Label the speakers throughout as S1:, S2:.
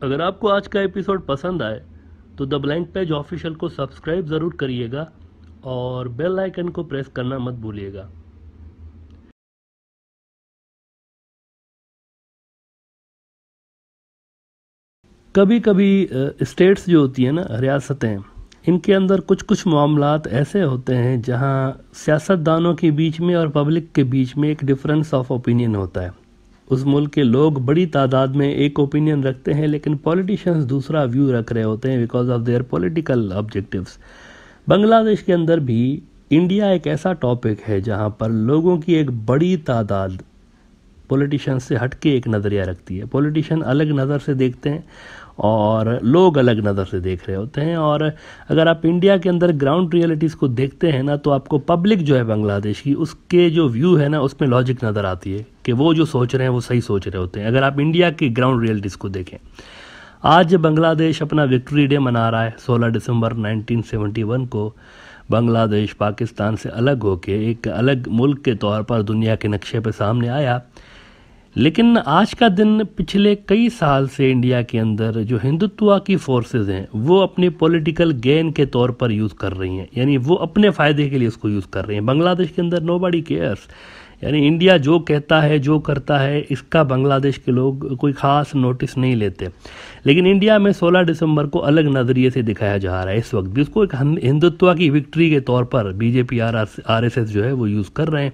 S1: अगर आपको आज का एपिसोड पसंद आए तो द ब्लैंक पेज ऑफिशियल को सब्सक्राइब ज़रूर करिएगा और बेल आइकन को प्रेस करना मत भूलिएगा। कभी कभी स्टेट्स जो होती है ना, रियासतें, इनके अंदर कुछ कुछ मामलात ऐसे होते हैं जहां सियासतदानों के बीच में और पब्लिक के बीच में एक डिफरेंस ऑफ ओपिनियन होता है। उस मुल्क के लोग बड़ी तादाद में एक ओपिनियन रखते हैं, लेकिन पॉलिटिशियंस दूसरा व्यू रख रहे होते हैं because of their political objectives. Bangladesh के अंदर भी इंडिया एक ऐसा टॉपिक है जहां पर लोगों की एक बड़ी तादाद पॉलिटिशियन से हटके एक नज़रिया रखती है। पॉलिटिशियन अलग नज़र से देखते हैं और लोग अलग नज़र से देख रहे होते हैं। और अगर आप इंडिया के अंदर ग्राउंड रियलिटीज़ को देखते हैं ना, तो आपको पब्लिक जो है बांग्लादेश की, उसके जो व्यू है ना, उसमें लॉजिक नज़र आती है कि वो जो सोच रहे हैं वो सही सोच रहे होते हैं। अगर आप इंडिया की ग्राउंड रियलिटीज़ को देखें, आज बांग्लादेश अपना विक्ट्री डे मना रहा है। 16 दिसंबर 1971 को बांग्लादेश पाकिस्तान से अलग होके एक अलग मुल्क के तौर पर दुनिया के नक्शे पर सामने आया। लेकिन आज का दिन पिछले कई साल से इंडिया के अंदर जो हिंदुत्व की फोर्सेस हैं वो अपने पॉलिटिकल गेन के तौर पर यूज़ कर रही हैं, यानी वो अपने फ़ायदे के लिए उसको यूज़ कर रही हैं। बांग्लादेश के अंदर नोबडी केयर्स, यानी इंडिया जो कहता है जो करता है इसका बांग्लादेश के लोग कोई ख़ास नोटिस नहीं लेते। लेकिन इंडिया में 16 दिसंबर को अलग नज़रिए से दिखाया जा रहा है। इस वक्त भी उसको एक हिंदुत्व की विक्ट्री के तौर पर बीजेपी आरएसएस जो है वो यूज़ कर रहे हैं।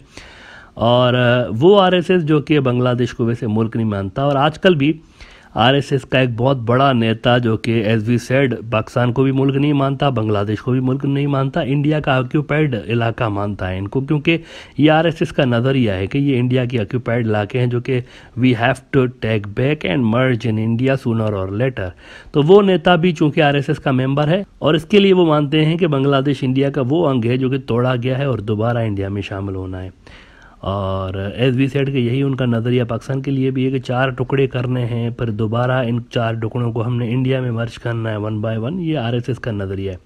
S1: और वो आरएसएस जो कि बांग्लादेश को वैसे मुल्क नहीं मानता, और आजकल भी आरएसएस का एक बहुत बड़ा नेता जो कि एज वी सेड पाकिस्तान को भी मुल्क नहीं मानता, बांग्लादेश को भी मुल्क नहीं मानता, इंडिया का ऑक्यूपाइड इलाका मानता है इनको, क्योंकि ये आरएसएस का नज़रिया है कि ये इंडिया की ऑक्यूपाइड इलाके हैं जो कि we have to take back and merge in India sooner और लेटर। तो वो नेता भी चूंकि आरएसएस का मेंबर है और इसके लिए वो मानते हैं कि बांग्लादेश इंडिया का वो अंग है जो कि तोड़ा गया है और दोबारा इंडिया में शामिल होना है। और एज वी सेड के यही उनका नज़रिया पाकिस्तान के लिए भी है कि 4 टुकड़े करने हैं, फिर दोबारा इन 4 टुकड़ों को हमने इंडिया में मर्ज करना है 1 बाय 1। ये आरएसएस का नज़रिया है।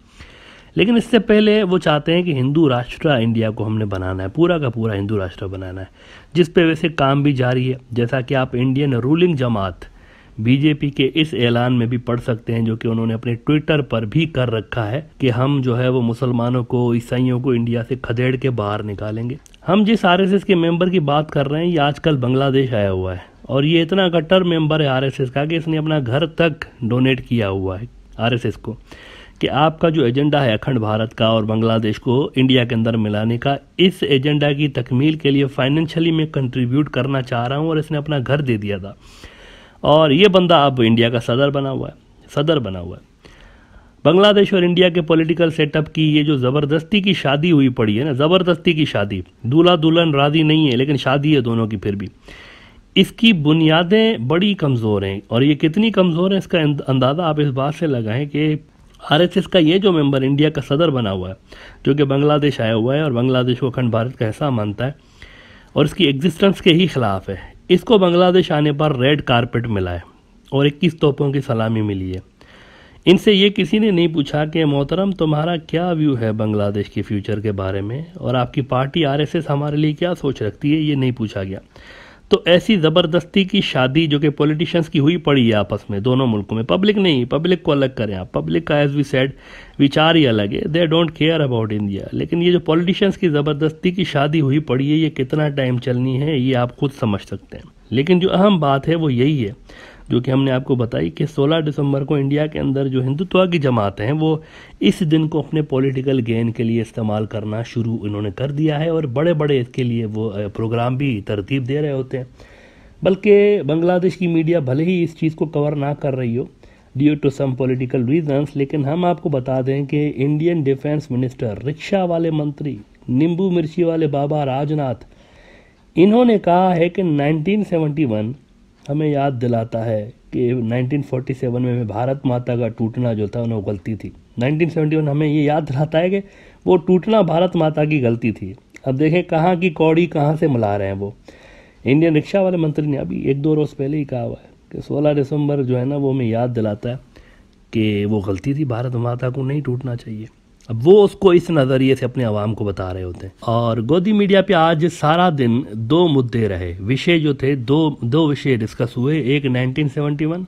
S1: लेकिन इससे पहले वो चाहते हैं कि हिंदू राष्ट्र इंडिया को हमने बनाना है, पूरा का पूरा हिंदू राष्ट्र बनाना है, जिस पे वैसे काम भी जारी है। जैसा कि आप इंडियन रूलिंग जमात बीजेपी के इस ऐलान में भी पढ़ सकते हैं, जो कि उन्होंने अपने ट्विटर पर भी कर रखा है कि हम जो है वो मुसलमानों को, ईसाइयों को इंडिया से खदेड़ के बाहर निकालेंगे। हम जिस आरएसएस के मेंबर की बात कर रहे हैं ये आजकल बांग्लादेश आया हुआ है, और ये इतना कट्टर मेंबर है आरएसएस का कि इसने अपना घर तक डोनेट किया हुआ है आरएसएस को कि आपका जो एजेंडा है अखंड भारत का और बांग्लादेश को इंडिया के अंदर मिलाने का, इस एजेंडा की तकमील के लिए फाइनेंशियली मैं कंट्रीब्यूट करना चाह रहा हूँ, और इसने अपना घर दे दिया था। और ये बंदा अब इंडिया का सदर बना हुआ है। बांग्लादेश और इंडिया के पॉलिटिकल सेटअप की ये जो ज़बरदस्ती की शादी हुई पड़ी है ना, ज़बरदस्ती की शादी, दूल्हा दुल्हन राजी नहीं है लेकिन शादी है दोनों की, फिर भी इसकी बुनियादें बड़ी कमज़ोर हैं। और ये कितनी कमज़ोर हैं इसका अंदाज़ा आप इस बात से लगाएं कि आरएसएस का ये जो मेंबर इंडिया का सदर बना हुआ है, जो कि बांग्लादेश आया हुआ है और बांग्लादेश को अखंड भारत का हिस्सा मानता है और इसकी एग्जिस्टेंस के ही खिलाफ है, इसको बांग्लादेश आने पर रेड कारपेट मिला है और 21 तोपों की सलामी मिली है। इनसे ये किसी ने नहीं पूछा कि मोहतरम तुम्हारा क्या व्यू है बांग्लादेश के फ्यूचर के बारे में, और आपकी पार्टी आरएसएस हमारे लिए क्या सोच रखती है, ये नहीं पूछा गया। तो ऐसी ज़बरदस्ती की शादी जो कि पॉलिटिशियंस की हुई पड़ी है आपस में दोनों मुल्कों में, पब्लिक नहीं, पब्लिक को अलग करें आप, पब्लिक का एज वी सेड विचार ही अलग है, they don't care about India. लेकिन ये जो पॉलिटिशियंस की ज़बरदस्ती की शादी हुई पड़ी है, ये कितना टाइम चलनी है ये आप खुद समझ सकते हैं। लेकिन जो अहम बात है वो यही है जो कि हमने आपको बताई कि 16 दिसंबर को इंडिया के अंदर जो हिंदुत्व की जमातें हैं वो इस दिन को अपने पॉलिटिकल गेन के लिए इस्तेमाल करना शुरू इन्होंने कर दिया है, और बड़े बड़े इसके लिए वो प्रोग्राम भी तरतीब दे रहे होते हैं। बल्कि बांग्लादेश की मीडिया भले ही इस चीज़ को कवर ना कर रही हो due to some political reasons, लेकिन हम आपको बता दें कि इंडियन डिफेंस मिनिस्टर, रिक्शा वाले मंत्री, नींबू मिर्ची वाले बाबा राजनाथ, इन्होंने कहा है कि 1971 हमें याद दिलाता है कि 1947 में भारत माता का टूटना जो था वो गलती थी। 1971 हमें ये याद दिलाता है कि वो टूटना भारत माता की गलती थी। अब देखें कहाँ की कौड़ी कहाँ से मिला रहे हैं वो। इंडियन रिक्शा वाले मंत्री ने अभी 1-2 रोज़ पहले ही कहा हुआ है कि 16 दिसंबर जो है ना वो हमें याद दिलाता है कि वो गलती थी, भारत माता को नहीं टूटना चाहिए। अब वो उसको इस नज़रिए से अपने आवाम को बता रहे होते हैं। और गोदी मीडिया पे आज सारा दिन 2 मुद्दे रहे, विषय जो थे, दो विषय डिस्कस हुए। एक 1971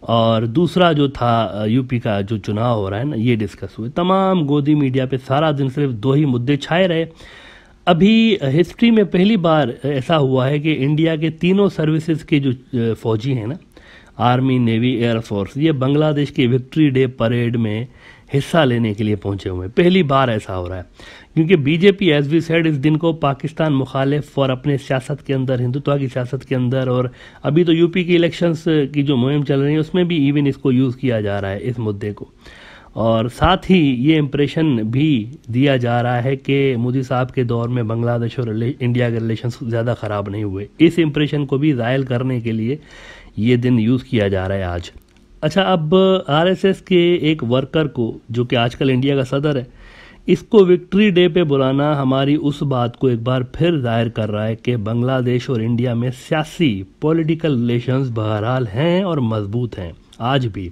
S1: और दूसरा जो था यूपी का जो चुनाव हो रहा है ना, ये डिस्कस हुए। तमाम गोदी मीडिया पे सारा दिन सिर्फ दो ही मुद्दे छाए रहे। अभी हिस्ट्री में पहली बार ऐसा हुआ है कि इंडिया के तीनों सर्विसेज के जो फौजी हैं ना, आर्मी, नेवी, एयरफोर्स, ये बांग्लादेश के विक्ट्री डे परेड में हिस्सा लेने के लिए पहुंचे हुए हैं। पहली बार ऐसा हो रहा है, क्योंकि बीजेपी एज वी सेड इस दिन को पाकिस्तान मुखालिफ और अपने सियासत के अंदर, हिंदुत्व की सियासत के अंदर, और अभी तो यूपी की इलेक्शंस की जो मुहिम चल रही है उसमें भी इवन इसको यूज़ किया जा रहा है, इस मुद्दे को। और साथ ही ये इम्प्रेशन भी दिया जा रहा है कि मोदी साहब के दौर में बांग्लादेश और इंडिया के रिलेशन ज़्यादा ख़राब नहीं हुए। इस इम्प्रेशन को भी ज़ायल करने के लिए ये दिन यूज़ किया जा रहा है आज। अच्छा, अब आरएसएस के एक वर्कर को, जो कि आजकल इंडिया का सदर है, इसको विक्ट्री डे पे बुलाना हमारी उस बात को एक बार फिर जाहिर कर रहा है कि बांग्लादेश और इंडिया में सियासी पॉलिटिकल रिलेशंस बहरहाल हैं और मजबूत हैं आज भी।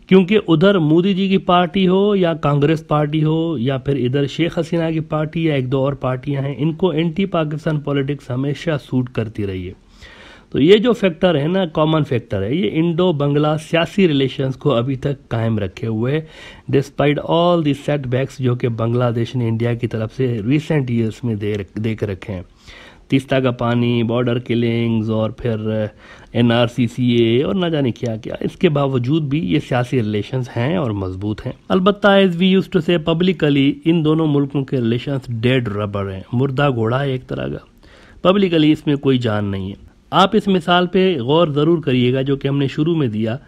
S1: क्योंकि उधर मोदी जी की पार्टी हो या कांग्रेस पार्टी हो या फिर इधर शेख हसीना की पार्टी या एक दो और पार्टियां हैं, इनको एंटी पाकिस्तान पॉलिटिक्स हमेशा सूट करती रही है। तो ये जो फैक्टर है ना, कॉमन फैक्टर है, ये इंडो बंगला सियासी रिलेशंस को अभी तक कायम रखे हुए, डिस्पाइट ऑल दी सेटबैक्स जो कि बांग्लादेश ने इंडिया की तरफ से रिसेंट ईयर्स में दे के रखे हैं। तीस्ता का पानी, बॉर्डर किलिंग्स और फिर NRCCA और न जाने क्या क्या, इसके बावजूद भी ये सियासी रिलेशंस हैं और मजबूत हैं। अलबत्ता एज वी यूज्ड टू से पब्लिकली, इन दोनों मुल्कों के रिलेशंस डेड रबर हैं, मुर्दा घोड़ा है एक तरह का। पब्लिकली इसमें कोई जान नहीं है। आप इस मिसाल पे गौर ज़रूर करिएगा जो कि हमने शुरू में दिया,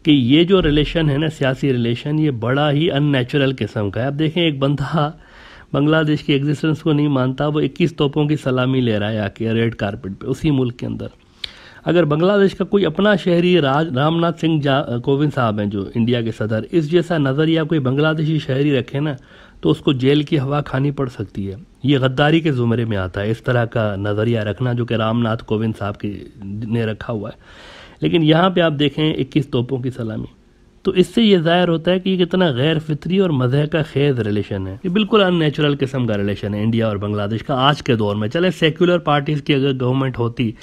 S1: कि ये जो रिलेशन है ना, सियासी रिलेशन, ये बड़ा ही अननेचुरल किस्म का है। अब देखें, एक बंदा बांग्लादेश की एग्जिस्टेंस को नहीं मानता, वो 21 तोपों की सलामी ले रहा है आके रेड कारपेट पे उसी मुल्क के अंदर। अगर बांग्लादेश का कोई अपना शहरी, रामनाथ सिंह कोविंद साहब हैं जो इंडिया के सदर, इस जैसा नज़रिया कोई बांग्लादेशी शहरी रखे ना, तो उसको जेल की हवा खानी पड़ सकती है। ये गद्दारी के ज़ुमरे में आता है, इस तरह का नज़रिया रखना जो कि रामनाथ कोविंद साहब ने रखा हुआ है। लेकिन यहाँ पे आप देखें 21 तोपों की सलामी, तो इससे ये ज़ाहिर होता है कि ये कितना गैर फितरी और मज़े का खेज रिलेशन है। ये बिल्कुल अननेचुरल किस्म का रिलेशन है इंडिया और बांग्लादेश का आज के दौर में। चले सेक्युलर पार्टीज़ की अगर गवर्नमेंट होती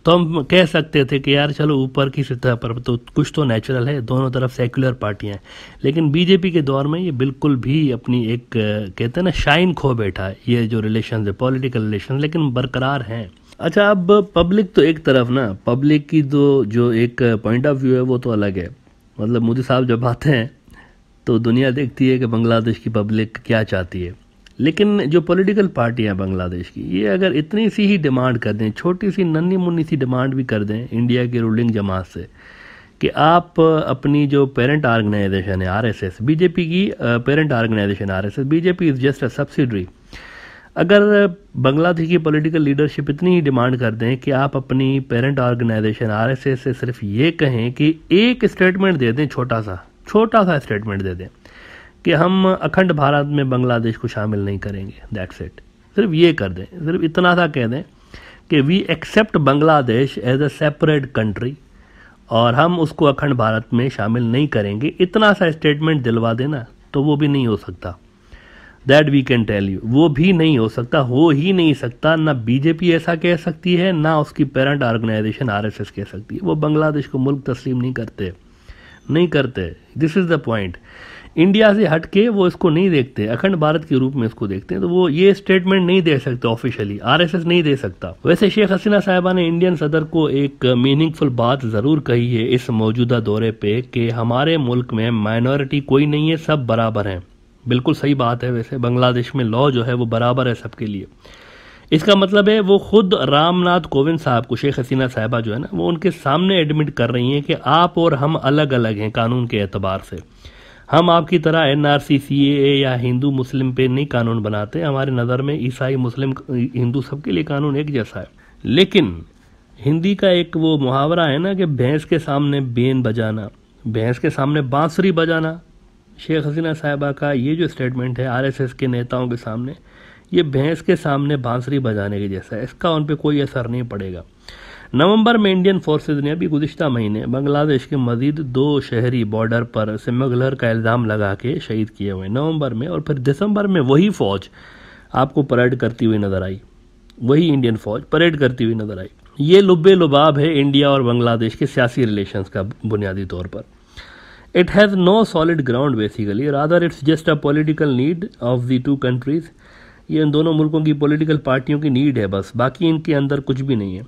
S1: तो हम कह सकते थे कि यार चलो ऊपर की सतह पर तो कुछ तो नेचुरल है, दोनों तरफ सेक्युलर पार्टियां हैं। लेकिन बीजेपी के दौर में ये बिल्कुल भी अपनी एक कहते हैं ना शाइन खो बैठा है, ये जो रिलेशन है, पॉलिटिकल रिलेशन, लेकिन बरकरार हैं। अच्छा, अब पब्लिक तो एक तरफ ना, पब्लिक की जो एक पॉइंट ऑफ व्यू है वो तो अलग है। मतलब मोदी साहब जब आते हैं तो दुनिया देखती है कि बांग्लादेश की पब्लिक क्या चाहती है। लेकिन जो पॉलिटिकल पार्टियां बांग्लादेश की, ये अगर इतनी सी ही डिमांड कर दें, छोटी सी नन्ही मुन्नी सी डिमांड भी कर दें इंडिया की रूलिंग जमात से कि आप अपनी जो पेरेंट ऑर्गेनाइजेशन है आरएसएस, बीजेपी की parent organisation RSS, BJP is just a subsidiary. अगर बांग्लादेश की पॉलिटिकल लीडरशिप इतनी ही डिमांड कर दें कि आप अपनी पेरेंट ऑर्गेनाइजेशन आरएसएस से सिर्फ ये कहें कि एक स्टेटमेंट दे दें, छोटा सा स्टेटमेंट दे दें कि हम अखंड भारत में बांग्लादेश को शामिल नहीं करेंगे, दैट्स इट। सिर्फ ये कर दें, सिर्फ इतना सा कह दें कि we accept Bangladesh as a separate country और हम उसको अखंड भारत में शामिल नहीं करेंगे, इतना सा स्टेटमेंट दिलवा देना, तो वो भी नहीं हो सकता। That we can tell you, वो भी नहीं हो सकता, हो ही नहीं सकता। ना बीजेपी ऐसा कह सकती है, ना उसकी पेरेंट ऑर्गेनाइजेशन आरएसएस कह सकती है। वो बांग्लादेश को मुल्क तस्लीम नहीं करते। This is the point. India से हट के वो इसको नहीं देखते, अखंड भारत के रूप में इसको देखते हैं, तो वो ये स्टेटमेंट नहीं दे सकते ऑफिशियली, आरएसएस नहीं दे सकता। वैसे शेख हसीना साहिबा ने इंडियन सदर को एक मीनिंगफुल बात ज़रूर कही है इस मौजूदा दौरे पे कि हमारे मुल्क में माइनॉरिटी कोई नहीं है, सब बराबर हैं। बिल्कुल सही बात है। वैसे बांग्लादेश में लॉ जो है वो बराबर है सबके लिए। इसका मतलब है वो खुद रामनाथ कोविंद साहब को, शेख हसीना साहिबा जो है ना, वो उनके सामने एडमिट कर रही हैं कि आप और हम अलग अलग हैं कानून के एतबार से। हम आपकी तरह NRCCA या हिंदू मुस्लिम पे नहीं कानून बनाते। हमारे नज़र में ईसाई, मुस्लिम, हिंदू सबके लिए कानून एक जैसा है। लेकिन हिंदी का एक वो मुहावरा है ना कि भैंस के सामने बेन बजाना, भैंस के सामने बांसुरी बजाना। शेख हसीना साहिबा का ये जो स्टेटमेंट है आरएसएस के नेताओं के सामने, ये भैंस के सामने बांसुरी बजाने के जैसा है। इसका उन पे कोई असर नहीं पड़ेगा। नवंबर में इंडियन फोर्सेज ने अभी गुज़िश्ता महीने बांग्लादेश के मजीद 2 शहरी बॉर्डर पर स्मगलर का इल्ज़ाम लगा के शहीद किए हुए नवंबर में। और फिर दिसंबर में वही फ़ौज आपको परेड करती हुई नज़र आई, वही इंडियन फ़ौज परेड करती हुई नज़र आई। ये लुब्बे लुबाब है इंडिया और बांग्लादेश के सियासी रिलेशंस का बुनियादी तौर पर। It has no solid ground basically, rather it's just a political need of the two countries. ये इन दोनों मुल्कों की पॉलिटिकल पार्टियों की नीड है बस, बाकी इनके अंदर कुछ भी नहीं है।